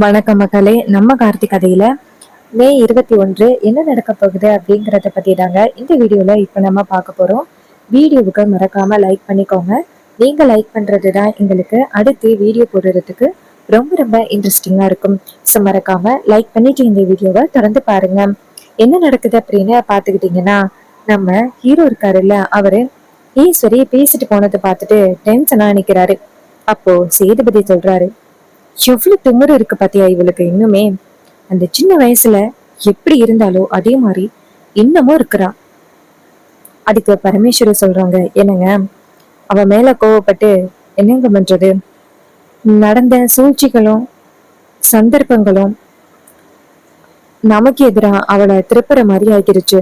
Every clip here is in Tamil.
வணக்கம் மக்களே. நம்ம கார்த்திக் கதையில மே 21 என்ன நடக்க போகுது அப்படிங்கிறத பத்தி தாங்க இந்த வீடியோல இப்ப நம்ம பார்க்க போறோம். வீடியோவுக்கு மறக்காம லைக் பண்ணிக்கோங்க. நீங்க லைக் பண்றது தான் எங்களுக்கு அடுத்து வீடியோ போடுறதுக்கு ரொம்ப ரொம்ப இன்ட்ரெஸ்டிங்கா இருக்கும். ஸோ மறக்காம லைக் பண்ணிட்டு இந்த வீடியோவை தொடர்ந்து பாருங்க. என்ன நடக்குது அப்படின்னு பார்த்துக்கிட்டீங்கன்னா, நம்ம ஹீரோ இருக்காருல்ல, அவரு ஈஸ்வரி பேசிட்டு போனதை பார்த்துட்டு டென்ஷனா நிக்கிறாரு. அப்போ சேதுபதி சொல்றாரு, எவ்வளவு திமிரு இருக்கு பாத்தியா இவளுக்கு இன்னுமே. அந்த சின்ன வயசுல எப்படி இருந்தாலோ அதே மாதிரி இன்னமும் இருக்கிறா. அதுக்கு பரமேஸ்வரி சொல்றாங்க, என்னங்க அவ மேல கோவப்பட்டு என்னங்க பண்றது? நடந்த சூழ்ச்சிகளும் சந்தர்ப்பங்களும் நமக்கு எதிரா அவளை திருப்புற மாதிரி ஆகிருச்சு.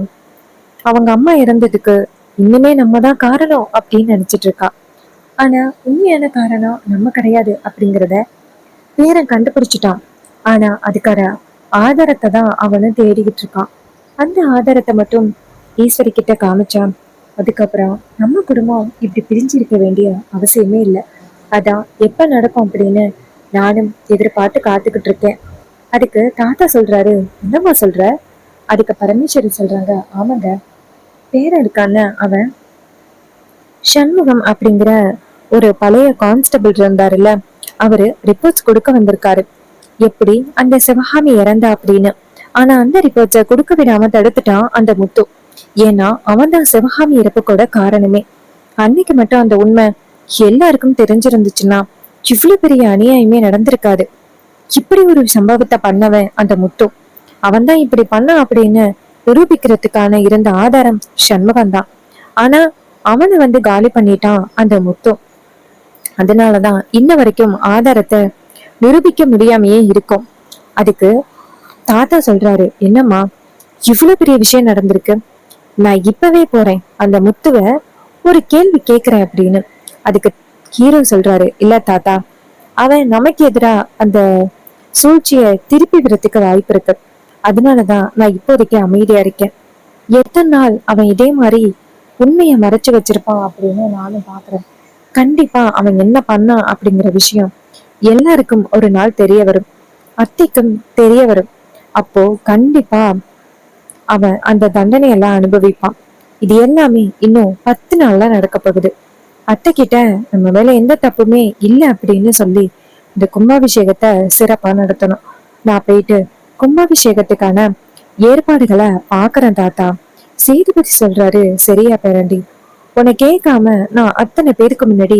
அவங்க அம்மா இறந்ததுக்கு இன்னுமே நம்ம தான் காரணம் அப்படின்னு நினைச்சிட்டு இருக்கா. ஆனா உண்மையான காரணம் நம்ம கிடையாது அப்படிங்கிறத பேரன் கண்டுபிடிச்சிட்டான். ஆனா அதுக்கான ஆதாரத்தை தான் அவனும் தேடிக்கிட்டு இருக்கான். அந்த ஆதாரத்தை மட்டும் ஈஸ்வரி கிட்ட காமிச்சான். அதுக்கப்புறம் நம்ம குடும்பம் இப்படி பிரிஞ்சிருக்க வேண்டிய அவசியமே இல்லை. அதான் எப்ப நடக்கும் அப்படின்னு நானும் எதிர்பார்த்து காத்துக்கிட்டு இருக்கேன். அதுக்கு தாத்தா சொல்றாரு, என்னம்மா சொல்ற? அதுக்கு பரமேஸ்வரி சொல்றாங்க, ஆமாங்க, பேரன் இருக்கான்னு அவன் சண்முகம் அப்படிங்கிற ஒரு பழைய கான்ஸ்டபிள் இருந்தாருல்ல, அவரு ரிப்போர்ட்ஸ் கொடுக்க வந்திருக்காரு, எப்படி அந்த சிவகாமி இறந்தா அப்படின்னு. ஆனா அந்த ரிப்போர்ட்ஸை கொடுக்க விடாம தடுத்துட்டான் அந்த முத்து. ஏன்னா அவன் தான் சிவகாமி இறப்புக்கூட காரணமே. அன்னைக்கு மட்டும் அந்த உண்மை எல்லாருக்கும் தெரிஞ்சிருந்துச்சுன்னா இவ்வளவு பெரிய அநியாயமே நடந்திருக்காது. இப்படி ஒரு சம்பவத்தை பண்ணவன் அந்த முத்து. அவன் தான் இப்படி பண்ணான் அப்படின்னு நிரூபிக்கிறதுக்கான இருந்த ஆதாரம் சண்முகம் தான். ஆனா அவனை காலி பண்ணிட்டான் அந்த முத்து. அதனாலதான் இன்ன வரைக்கும் ஆதாரத்தை நிரூபிக்க முடியாமையே இருக்கும். அதுக்கு தாத்தா சொல்றாரு, என்னம்மா இவ்வளவு பெரிய விஷயம் நடந்திருக்கு, நான் இப்பவே போறேன் அந்த முத்துவ ஒரு கேள்வி கேக்குறேன் அப்படின்னு. அதுக்கு ஹீரோ சொல்றாரு, இல்ல தாத்தா, அவன் நமக்கு எதிரா அந்த சூழ்ச்சிய திருப்பி விடுறதுக்கு வாய்ப்பு இருக்கு. அதனாலதான் நான் இப்போதைக்கு அமைதியா இருக்கேன். எத்தனை நாள் அவன் இதே மாதிரி உண்மையை மறைச்சு வச்சிருப்பான் அப்படின்னு நானும் பாக்குறேன். கண்டிப்பா அவன் என்ன பண்ணான் அப்படிங்கிற விஷயம் எல்லாருக்கும் ஒரு நாள் தெரிய வரும். அத்தைக்கும் தெரிய வரும். அப்போ கண்டிப்பா அவன் அந்த தண்டனையெல்லாம் அனுபவிப்பான். இது எல்லாமே இன்னும் 10 நாள்ல நடக்க போகுது. அத்தை கிட்ட நம்ம மேல எந்த தப்புமே இல்லை அப்படின்னு சொல்லி இந்த கும்பாபிஷேகத்தை சிறப்பா நடத்தணும். நான் போயிட்டு கும்பாபிஷேகத்துக்கான ஏற்பாடுகளை பாக்குறேன் தாத்தா. சேதுபதி சொல்றாரு, சரியா பேரண்டி, உன்னை கேட்காம நான் அத்தனை பேருக்கு முன்னாடி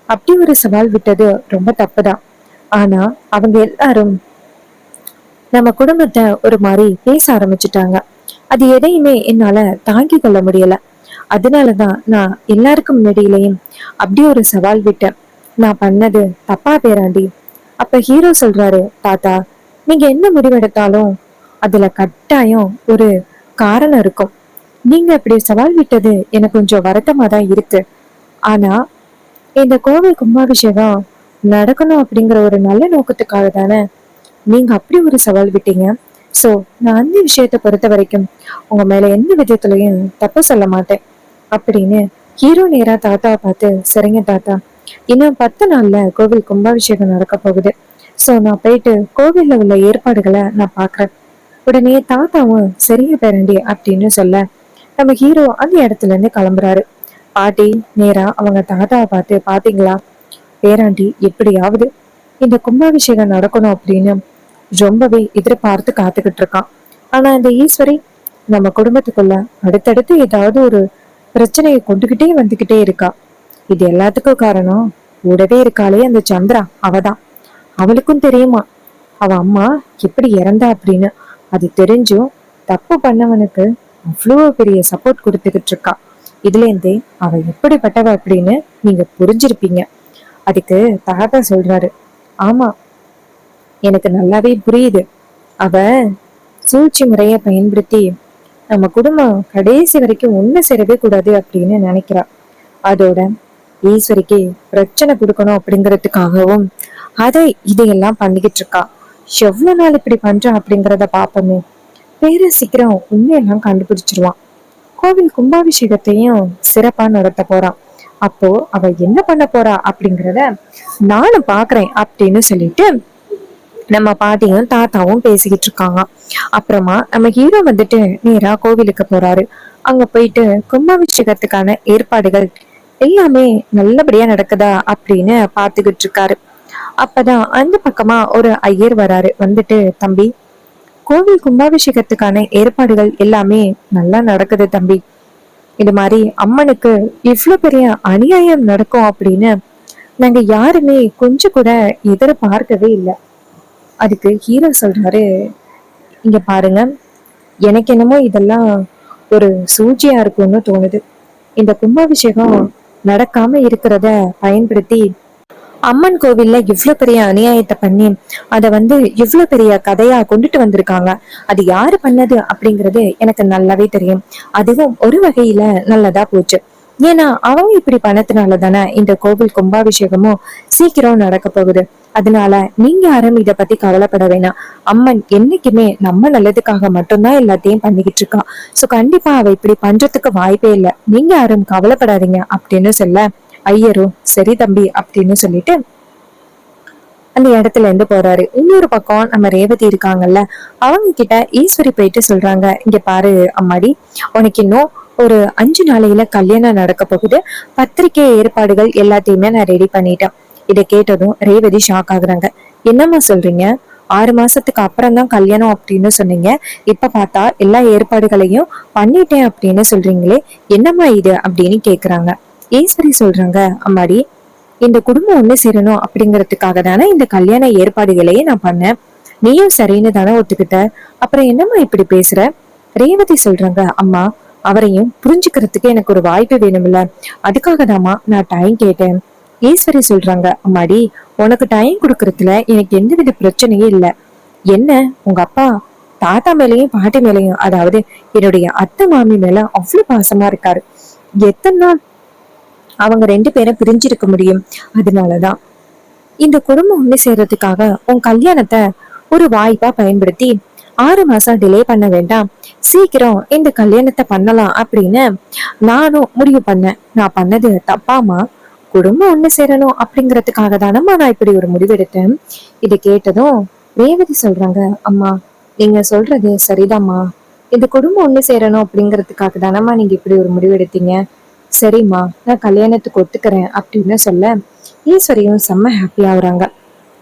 அப்படி ஒரு சவால் விட்டது ரொம்ப தப்புதான். ஆனா அவங்க எல்லாரும் நம்ம குடும்பத்தை ஒரு மாதிரி பேச ஆரம்பிச்சுட்டாங்க. அது எதையுமே என்னால தாங்கி கொள்ள முடியல. அதனாலதான் நான் எல்லாருக்கும் முன்னாடியிலையும் அப்படி ஒரு சவால் விட்டேன். நான் பண்ணது தப்பா பேராண்டி? அப்ப ஹீரோ சொல்றாரு, தாத்தா, நீங்க என்ன முடிவெடுத்தாலும் அதுல கட்டாயம் ஒரு காரணம் இருக்கும். நீங்க அப்படி சவால் விட்டது எனக்கு கொஞ்சம் வருத்தமா தான் இருக்கு. ஆனா இந்த கோவில் கும்பாபிஷேகம் நடக்கணும் அப்படிங்கிற ஒரு நல்ல நோக்கத்துக்காக தானே நீங்க அப்படி ஒரு சவால் விட்டீங்க. சோ நான் அந்த விஷயத்த பொறுத்த வரைக்கும் உங்க மேல எந்த விதத்துலயும் தப்பு சொல்ல மாட்டேன் அப்படின்னு ஹீரோ நேரா தாத்தாவை பார்த்து, சரிங்க தாத்தா, இன்னும் 10 நாள்ல கோவில் கும்பாபிஷேகம் நடக்க போகுது. சோ நான் போயிட்டு கோவில்ல உள்ள ஏற்பாடுகளை நான் பாக்குறேன். உடனே தாத்தாவும் சரிங்க பேரண்டி அப்படின்னு சொல்ல நம்ம ஹீரோ அந்த இடத்துல இருந்து கிளம்புறாரு. பாட்டி நேரா அவங்க தாத்தாவை பார்த்து, பாத்தீங்களா பேராண்டி எப்படியாவது இந்த கும்பாபிஷேகம் நடக்கணும் அப்படின்னு ரொம்பவே எதிர்பார்த்து காத்துக்கிட்டு இருக்கான். ஆனா இந்த ஈஸ்வரி நம்ம குடும்பத்துக்குள்ள அடுத்தடுத்து ஏதாவது ஒரு பிரச்சனையை கொண்டுகிட்டே வந்துகிட்டே இருக்கா. இது எல்லாத்துக்கும் காரணம் கூடவே இருக்காளே அந்த சந்திரா, அவதான். அவளுக்கும் தெரியுமா அவ அம்மா எப்படி இறந்தா அப்படின்னு. அது தெரிஞ்சும் தப்பு பண்ணவனுக்கு அவ்வளவு பெரிய சப்போர்ட் கொடுத்துக்கிட்டு இருக்கா. இதுல இருந்தே அவ எப்படிப்பட்டவ அப்படின்னு நீங்க புரிஞ்சிருப்பீங்க. அதுக்கு தாத்தா சொல்றாரு, ஆமா, எனக்கு நல்லாவே புரியுது. அவ சூழ்ச்சி முறைய பயன்படுத்தி நம்ம குடும்பம் கடைசி வரைக்கும் ஒண்ணு சேரவே கூடாது அப்படின்னு நினைக்கிறா. அதோட ஈஸ்வரிக்கு பிரச்சனை கொடுக்கணும் அப்படிங்கறதுக்காகவும் அதை இதையெல்லாம் பண்ணிக்கிட்டு இருக்கா. எவ்வளவு நாள் இப்படி பண்றா அப்படிங்கிறத பாப்போமே. பேர சீக்கிரம் உண்மையெல்லாம் கண்டுபிடிச்சிருவான். கோவில் கும்பாபிஷேகத்தையும் சிறப்பா நடத்த போறான். அப்போ அவ என்ன பண்ண போறா அப்படிங்கிறத நானும் பாக்குறேன் அப்படின்னு சொல்லிட்டு நம்ம பாட்டியும் தாத்தாவும் பேசிக்கிட்டு இருக்காங்க. அப்புறமா நம்ம ஹீரோ வந்துட்டு நேரா கோவிலுக்கு போறாரு. அங்க போயிட்டு கும்பாபிஷேகத்துக்கான ஏற்பாடுகள் எல்லாமே நல்லபடியா நடக்குதா அப்படின்னு பாத்துக்கிட்டு இருக்காரு. அப்பதான் அந்த பக்கமா ஒரு ஐயர் வராரு. வந்துட்டு, தம்பி, கோவில் கும்பாபிஷேகத்துக்கான ஏற்பாடுகள் எல்லாமே நல்லா நடக்குது தம்பி. இது மாதிரி அம்மனுக்கு இவ்வளவு பெரிய அநியாயம் நடக்கும் அப்படின்னு நாங்க யாருமே கொஞ்சம் கூட எதிர்பார்க்கவே இல்லை. அதுக்கு ஹீரோ சொல்றாரு, இங்க பாருங்க, எனக்கு என்னமோ இதெல்லாம் ஒரு சூழ்ச்சியா இருக்கும்னு தோணுது. இந்த கும்பாபிஷேகம் நடக்காம இருக்கிறத பயன்படுத்தி அம்மன் கோவில்ல இவ்வளவு பெரிய அநியாயத்தை பண்ணி அத இவ்வளவு பெரிய கதையா கொண்டுட்டு வந்திருக்காங்க. அது யாரு பண்ணது அப்படிங்கிறது எனக்கு நல்லாவே தெரியும். அதுவும் ஒரு வகையில நல்லதா போச்சு. ஏன்னா அவங்க இப்படி பண்ணதுனால தானே இந்த கோவில் கும்பாபிஷேகமும் சீக்கிரம் நடக்க போகுது. அதனால நீங்க யாரும் இத பத்தி கவலைப்பட வேணாம். அம்மன் என்னைக்குமே நம்ம நல்லதுக்காக மட்டும்தான் எல்லாத்தையும் பண்ணிக்கிட்டு இருக்கா. சோ கண்டிப்பா அவ இப்படி பண்றதுக்கு வாய்ப்பே இல்லை. நீங்க யாரும் கவலைப்படாதீங்க அப்படின்னு சொல்ல, ஐயரும் சரி தம்பி அப்படின்னு சொல்லிட்டு அந்த இடத்துல இருந்து போறாரு. இன்னொரு பக்கம் நம்ம ரேவதி இருக்காங்கல்ல, அவங்க கிட்ட ஈஸ்வரி போயிட்டு சொல்றாங்க, இங்க பாரு அம்மாடி, உனக்கு இன்னும் ஒரு 5 நாளையில கல்யாணம் நடக்க போகுது. பத்திரிகை ஏற்பாடுகள் எல்லாத்தையுமே நான் ரெடி பண்ணிட்டேன். இதை கேட்டதும் ரேவதி ஷாக் ஆகுறாங்க. என்னம்மா சொல்றீங்க? 6 மாசத்துக்கு அப்புறம் தான் கல்யாணம் அப்படின்னு சொன்னீங்க. இப்ப பார்த்தா எல்லா ஏற்பாடுகளையும் பண்ணிட்டேன் அப்படின்னு சொல்றீங்களே, என்னம்மா இது அப்படின்னு கேக்குறாங்க. ஈஸ்வரி சொல்றாங்க, அம்மாடி, இந்த குடும்பம் ஒண்ணு சேரணும் அப்படிங்கறதுக்காக தானே இந்த கல்யாண ஏற்பாடுகளையே நான் பண்ணேன். நீயும் சரின்னு தானே ஒத்துக்கிட்ட. அப்புறம் என்னம்மா இப்படி பேசுற? ரேவதி சொல்றாங்க, அம்மா, அவரையும் புரிஞ்சுக்கிறதுக்கு எனக்கு ஒரு வாய்ப்பு வேணும்ல, அதுக்காக தாமா நான் டைம் கேட்டேன். ஈஸ்வரி சொல்றாங்க, அம்மாடி, உனக்கு டைம் கொடுக்கறதுல எனக்கு எந்தவித பிரச்சனையும் இல்லை. என்ன, உங்க அப்பா தாத்தா மேலையும் பாட்டி மேலையும், அதாவது என்னுடைய அத்தை மாமி மேல அவ்வளவு பாசமா இருக்காரு. எத்தனை நாள் அவங்க 2 பேரும் பிரிஞ்சிருக்க முடியும்? அதனாலதான் இந்த குடும்பம் ஒண்ணு சேர்றதுக்காக உன் கல்யாணத்தை ஒரு வாய்ப்பா பயன்படுத்தி 6 மாசம் டிலே பண்ண வேண்டாம், சீக்கிரம் இந்த கல்யாணத்தை பண்ணலாம் அப்படின்னு நானும் முடிவு பண்ணேன். நான் பண்ணது தப்பாமா? குடும்பம் ஒண்ணு சேரணும் அப்படிங்கறதுக்காக தானம்மா நான் இப்படி ஒரு முடிவு எடுத்தேன். இதை கேட்டதும் ரேவதி சொல்றாங்க, அம்மா, நீங்க சொல்றது சரிதாம்மா. இந்த குடும்பம் ஒண்ணு சேரணும் அப்படிங்கறதுக்காக தானம்மா நீங்க இப்படி ஒரு முடிவு எடுத்தீங்க. சரிம்மா, நான் கல்யாணத்துக்கு ஒத்துக்கிறேன் அப்படின்னு சொல்ல ஈஸ்வரியும் செம்ம ஹாப்பி ஆகுறாங்க.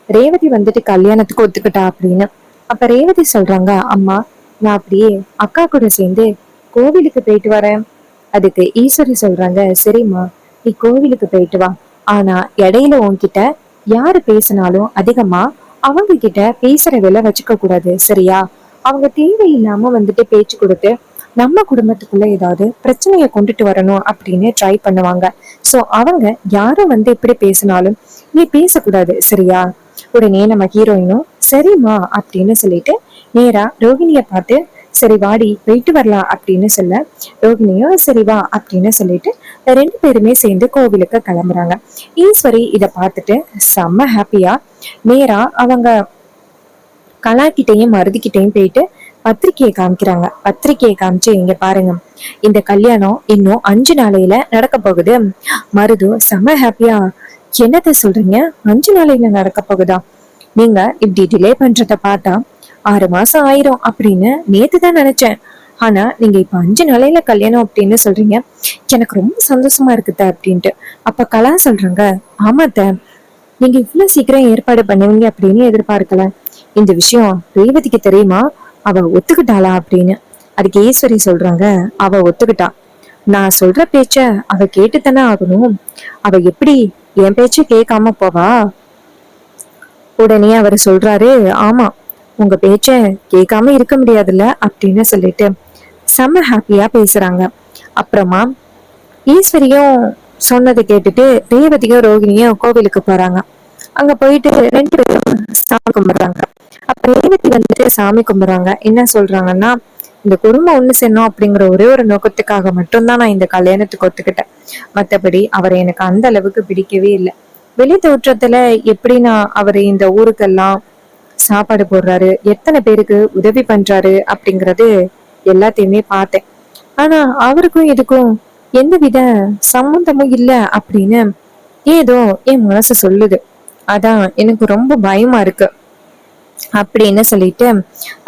ரேவதி கல்யாணத்துக்கு ஒத்துக்கிட்டா அப்படின்னு. அப்ப ரேவதி சொல்றாங்க, அம்மா, நான் அப்படியே அக்கா கூட சேர்ந்து கோவிலுக்கு போயிட்டு வரேன். அதுக்கு ஈஸ்வரி சொல்றாங்க, சரிம்மா, நீ கோவிலுக்கு போயிட்டு வா. ஆனா இடையில உன்கிட்ட யாரு பேசினாலும் அதிகமா அவங்க கிட்ட பேசுற வேலை வச்சுக்க கூடாது, சரியா? அவங்க தேவையில்லாம பேச்சு கொடுத்து நம்ம குடும்பத்துக்குள்ள ஏதாவது பிரச்சனையை கொண்டுட்டு வரணும் அப்படின்னு ட்ரை பண்ணுவாங்க. சோ அவங்க யாரும் இப்படி பேசினாலும் நீ பேசக்கூடாது, சரியா? உடனே நம்ம ஹீரோயினும் சரிம்மா அப்படின்னு சொல்லிட்டு நேரா ரோகிணிய பார்த்து, சரி வாடி போயிட்டு வரலாம் அப்படின்னு சொல்ல, ரோகிணியும் சரி வா அப்படின்னு சொல்லிட்டு 2 பேருமே சேர்ந்து கோவிலுக்கு கிளம்புறாங்க. ஈஸ்வரி இத பார்த்துட்டு செம்ம ஹாப்பியா நேரா அவங்க கலாக்கிட்டையும் மருதிக்கிட்டையும் போயிட்டு பத்திரிகையை காமிக்கிறாங்க. பத்திரிகையை காமிச்சு, இங்க பாருங்க, இந்த கல்யாணம் இன்னும் 5 நாளையில நடக்க போகுது. மருது செம ஹாப்பியா, என்னத்த சொல்றீங்க, 5 நாளையில நடக்க போகுதா? நீங்க இப்படி டிலே பண்றத பார்த்தா 6 மாசம் ஆயிரும் அப்படின்னு நேத்துதான் நினைச்சேன். ஆனா நீங்க இப்ப 5 நாளையில கல்யாணம் அப்படின்னு சொல்றீங்க. எனக்கு ரொம்ப சந்தோஷமா இருக்குத அப்படின்ட்டு. அப்ப கலா சொல்றாங்க, ஆமாத்த, நீங்க இவ்வளவு சீக்கிரம் ஏற்பாடு பண்ணுவீங்க அப்படின்னு எதிர்பார்க்கல. இந்த விஷயம் ரேவதிக்கு தெரியுமா? அவ ஒத்துக்கிட்டாளா அப்படின்னு. அதுக்கு ஈஸ்வரி சொல்றாங்க, அவ ஒத்துக்கிட்டா. நான் சொல்ற பேச்ச அவ கேட்டுத்தானே ஆகணும். அவ எப்படி என் பேச்ச கேட்காம போவா? உடனே அவர் சொல்றாரு, ஆமா, உங்க பேச்ச கேட்காம இருக்க முடியாதுல்ல அப்படின்னு சொல்லிட்டு செம்ம ஹாப்பியா பேசுறாங்க. அப்புறமா ஈஸ்வரியும் சொன்னதை கேட்டுட்டு ரேவதியும் ரோகிணியும் கோவிலுக்கு போறாங்க. அங்க போயிட்டு 2 பேரும் சாமி கும்பிடுறாங்க. அப்ப ரேவதி சாமி கும்பிடுறாங்க. என்ன சொல்றாங்கன்னா, இந்த குடும்பம் ஒண்ணு சேரணும் அப்படிங்கிற ஒரே ஒரு நோக்கத்துக்காக மட்டும்தான் நான் இந்த கல்யாணத்துக்கு ஒத்துக்கிட்டேன். மத்தபடி அவரை எனக்கு அந்த அளவுக்கு பிடிக்கவே இல்லை. வெளி தோற்றத்துல எப்படி நான் அவரு இந்த ஊருக்கெல்லாம் சாப்பாடு போடுறாரு, எத்தனை பேருக்கு உதவி பண்றாரு அப்படிங்கறது எல்லாத்தையுமே பார்த்தேன். ஆனா அவருக்கும் இதுக்கும் எந்தவித சம்பந்தமும் இல்ல அப்படின்னு ஏதோ என் மனசு சொல்லுது. அதான் எனக்கு ரொம்ப பயமா இருக்கு. அப்படின்னு சொல்லிட்டு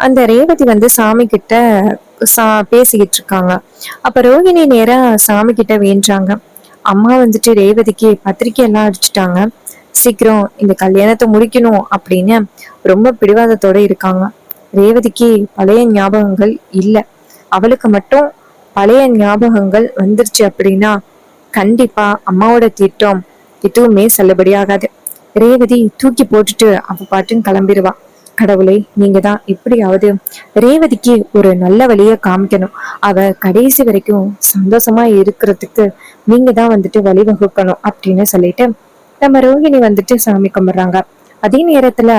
அந்த ரேவதி வந்து சாமி கிட்ட பேசிக்கிட்டு இருக்காங்க. அப்ப ரோகிணி நேரா சாமி கிட்ட வேண்டாங்க. அம்மா வந்துட்டு ரேவதிக்கு பத்திரிக்கை எல்லாம் அடிச்சுட்டாங்க, சீக்கிரம் இந்த கல்யாணத்தை முடிக்கணும் அப்படின்னு ரொம்ப பிடிவாதத்தோட இருக்காங்க. ரேவதிக்கு பழைய ஞாபகங்கள் இல்ல, அவளுக்கு மட்டும் பழைய ஞாபகங்கள் வந்துருச்சு அப்படின்னா கண்டிப்பா அம்மாவோட திட்டம் எதுவுமே செல்லுபடியாகாது. ரேவதி தூக்கி போட்டுட்டு அவ பாட்டுன்னு கிளம்பிடுவா. கடவுளே, நீங்க தான் எப்படியாவது ரேவதிக்கு ஒரு நல்ல வழிய காமிக்கணும், அவ கடைசி வரைக்கும் சந்தோஷமா இருக்கிறதுக்கு நீங்க தான் வந்துட்டு வழிவகுக்கணும் அப்படின்னு சொல்லிட்டு நம்ம ரோஹிணி வந்துட்டு சாமி கும்பிடுறாங்க. அதே நேரத்துல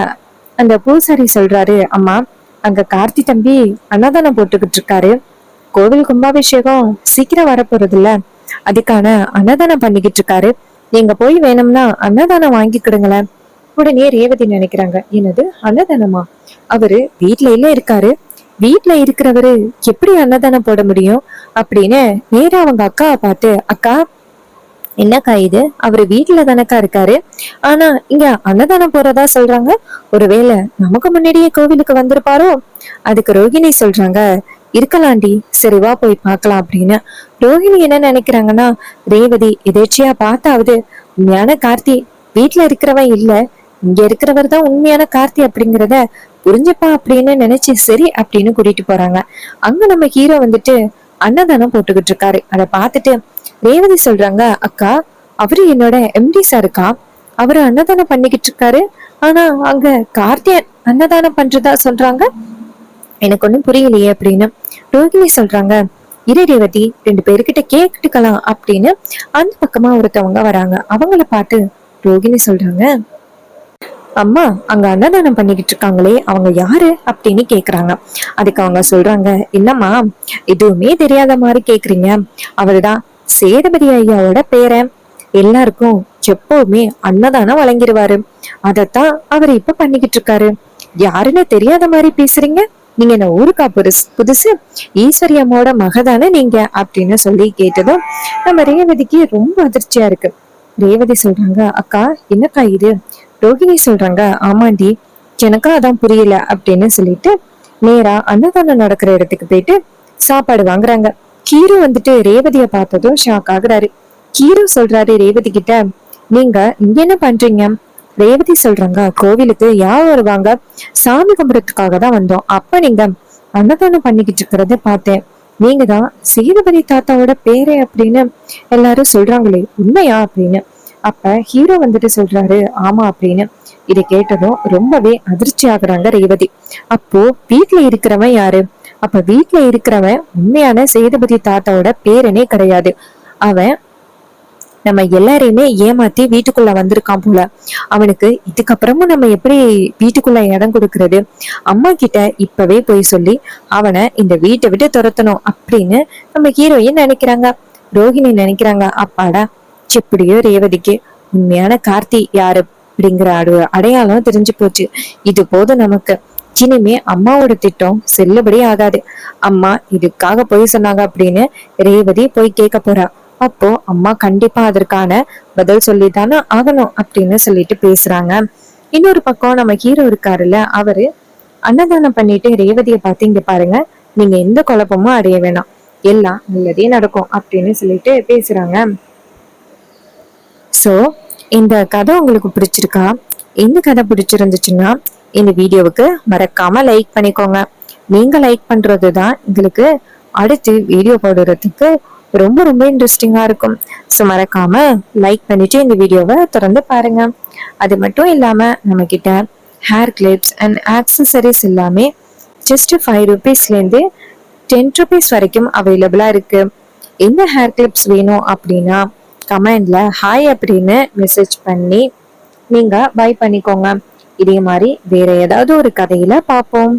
அந்த பூசாரி சொல்றாரு, அம்மா அங்க கார்த்தி தம்பி அன்னதானம் போட்டுக்கிட்டு இருக்காரு, கோவில் கும்பாபிஷேகம் சீக்கிரம் வரப்போறது இல்ல, அதுக்கான அன்னதானம் பண்ணிக்கிட்டு இருக்காரு, நீங்க போய் வேணும்னா அன்னதானம் வாங்கிக்கிடுங்களேன். உடனே ரேவதி நினைக்கிறாங்க, என்னது அன்னதானமா, அவரு வீட்ல இல்ல இருக்காரு, வீட்ல இருக்கிறவரு எப்படி அன்னதானம் போட முடியும் அப்படின்னு நேரா அவங்க அக்காவை பார்த்து, அக்கா என்னக்கா இது, அவரு வீட்டுல தானக்கா இருக்காரு, ஆனா இங்க அன்னதானம் போறதா சொல்றாங்க, ஒருவேளை நமக்கு முன்னாடியே கோவிலுக்கு வந்திருப்பாரோ. அதுக்கு ரோஹிணி சொல்றாங்க, இருக்கலாண்டி, சரி வா போய் பார்க்கலாம் அப்படின்னு. ரோஹிணி என்ன நினைக்கிறாங்கன்னா, ரேவதி எதேச்சியா பார்த்தாவது உண்மையான கார்த்தி வீட்டுல இருக்கிறவன் இல்ல, இங்க இருக்கிறவர் தான் உண்மையான கார்த்தி அப்படிங்கிறத புரிஞ்சுப்பா அப்படின்னு நினைச்சு சரி அப்படின்னு கூட்டிட்டு போறாங்க. அங்க நம்ம ஹீரோ வந்துட்டு அன்னதானம் போட்டுக்கிட்டு இருக்காரு. அதை பார்த்துட்டு ரேவதி சொல்றாங்க, அக்கா அவரு என்னோட எம்டி சாருக்கா, அவரு அன்னதானம் பண்ணிக்கிட்டு இருக்காரு, ஆனா அங்க கார்த்திய அன்னதானம் பண்றதா சொல்றாங்க, எனக்கு ஒண்ணும் புரியலையே அப்படின்னு. ரோகிணி சொல்றாங்க, இரு ரேவதி, 2 பேருக்கிட்ட கேட்டுக்கலாம் அப்படின்னு அந்த பக்கமா ஒருத்தவங்க வராங்க. அவங்கள பார்த்து ரோகிணி சொல்றாங்க, அம்மா அங்க அன்னதானம் பண்ணிக்கிட்டு இருக்காங்களே அவங்க யாரு அப்படின்னு கேக்குறாங்க. அதுக்கு அவங்க சொல்றாங்க, இல்லம்மா எதுவுமே தெரியாத மாதிரி கேக்குறீங்க, அவருதான் சேதுபதி ஐயாவோட பேரன், எல்லாருக்கும் எப்பவுமே அன்னதானம் வழங்கிடுவாரு, அதத்தான் அவர் இப்ப பண்ணிக்கிட்டு இருக்காரு, யாருன்னு தெரியாத மாதிரி பேசுறீங்க, நீங்க என்ன ஊருக்கா புதுசு, ஈஸ்வரி அம்மாவோட மகதானே நீங்க அப்படின்னு சொல்லி கேட்டதும் நம்ம ரேவதிக்கு ரொம்ப அதிர்ச்சியா இருக்கு. ரேவதி சொல்றாங்க, அக்கா என்னக்கா இது. ரோகிணி சொல்றாங்க, ஆமாண்டி எனக்கும் அதான் புரியல அப்படின்னு சொல்லிட்டு நேரா அன்னதானம் நடக்கிற இடத்துக்கு போயிட்டு சாப்பாடு வாங்குறாங்க. ஹீரோ வந்துட்டு ரேவதிய பார்த்ததும் ஷாக் ஆகுறாரு. ஹீரோ சொல்றாரு ரேவதி கிட்ட, நீங்க இங்க என்ன பண்றீங்க. ரேவதி சொல்றாங்க, கோவிலுக்கு யார் வருவாங்க, சாமி கும்பிடறதுக்காக தான் வந்தோம், அப்ப நீங்க அன்னதானம் பண்ணிக்கிட்டு இருக்கிறத பார்த்தேன், நீங்க தான் சேதுபதி தாத்தாவோட பேரே அப்படின்னு எல்லாரும் சொல்றாங்களே உண்மையா அப்படின்னு. அப்ப ஹீரோ வந்துட்டு சொல்றாரு, ஆமா அப்படின்னு. இதை கேட்டதும் ரொம்பவே அதிர்ச்சி ஆகுறாங்க ரேவதி. அப்போ வீட்டுல இருக்கிறவன் யாரு, அப்ப வீட்டுல இருக்கிறவன் உண்மையான சேதுபதி தாத்தாவோட பேரனே கிடையாது, அவன் நம்ம எல்லாரையுமே ஏமாத்தி வீட்டுக்குள்ள வந்திருக்கான் போல, அவனுக்கு இதுக்கப்புறமும் நம்ம எப்படி வீட்டுக்குள்ள இடம் கொடுக்கறது, அம்மா கிட்ட இப்பவே போய் சொல்லி அவனை இந்த வீட்டை விட்டு துரத்தணும் அப்படின்னு நம்ம ஹீரோயின் நினைக்கிறாங்க. ரோஹிணி நினைக்கிறாங்க, அப்பாடா எப்படியோ ரேவதிக்கு உண்மையான கார்த்தி யாரு அப்படிங்கிற அடையாளம் தெரிஞ்சு போச்சு, இது போதும் நமக்கு, இனிமே அம்மாவோட திட்டம் செல்லுபடி ஆகாது, அம்மா இதுக்காக போய் சொன்னாங்க அப்படின்னு ரேவதி போய் கேட்க போறா, அப்போ அம்மா கண்டிப்பா அதற்கான பதில் சொல்லித்தானே ஆகணும் அப்படின்னு சொல்லிட்டு பேசுறாங்க. இன்னொரு பக்கம் நம்ம ஹீரோ இருக்காருல்ல, அவரு அன்னதானம் பண்ணிட்டு ரேவதியை பார்த்து, இங்க பாருங்க நீங்க எந்த குழப்பமும் அடைய வேணாம், எல்லாம் நல்லதே நடக்கும் அப்படின்னு சொல்லிட்டு பேசுறாங்க. ஸோ இந்த கதை உங்களுக்கு பிடிச்சிருக்கா, இந்த கதை பிடிச்சிருந்துச்சுன்னா இந்த வீடியோவுக்கு மறக்காம லைக் பண்ணிக்கோங்க, நீங்க லைக் பண்றது தான் எங்களுக்கு அடுத்து வீடியோ போடுறதுக்கு ரொம்ப ரொம்ப இன்ட்ரெஸ்டிங்கா இருக்கும். ஸோ மறக்காம லைக் பண்ணிட்டு இந்த வீடியோவை தொடர்ந்து பாருங்க. அது மட்டும் இல்லாம நம்ம கிட்ட ஹேர் கிளிப்ஸ் அண்ட் ஆக்சசரிஸ் எல்லாமே ஜஸ்ட் 5 ரூபீஸ்லேருந்து 10 ரூபீஸ் வரைக்கும் அவைலபிளா இருக்கு. எந்த ஹேர் கிளிப்ஸ் வேணும் அப்படின்னா கமெண்ட்ல ஹாய் அப்படின்னு மெசேஜ் பண்ணி நீங்க பை பண்ணிக்கோங்க. இதே மாதிரி வேற ஏதாவது ஒரு கதையில பார்ப்போம்.